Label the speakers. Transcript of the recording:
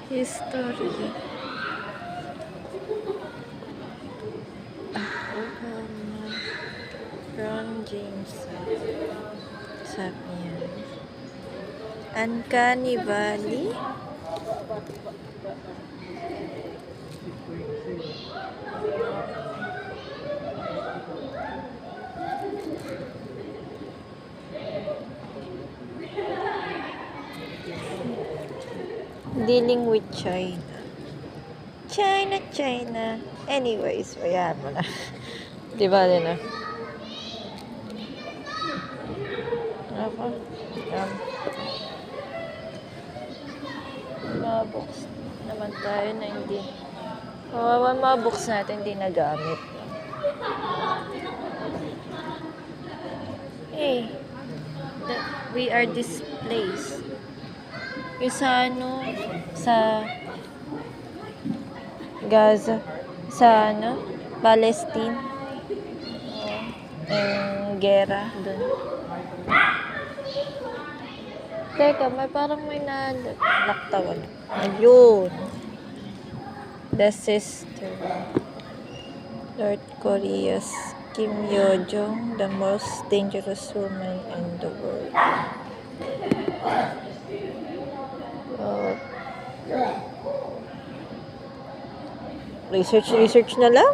Speaker 1: History. Ron James. Sabi yan. Uncanny Valley. Dealing with China. China. Anyways, ayan mo na. Diba din na? Ako. Mga books naman tayo na hindi. Kawawa mga books natin hindi nagamit. Hey, we are displaced. Yung sa Gaza, sa Palestine, yung gera dun. Teka, may nalaktawan. Ayun. The sister. North Korea's Kim Yo-jong, the most dangerous woman in the world. Research na lang.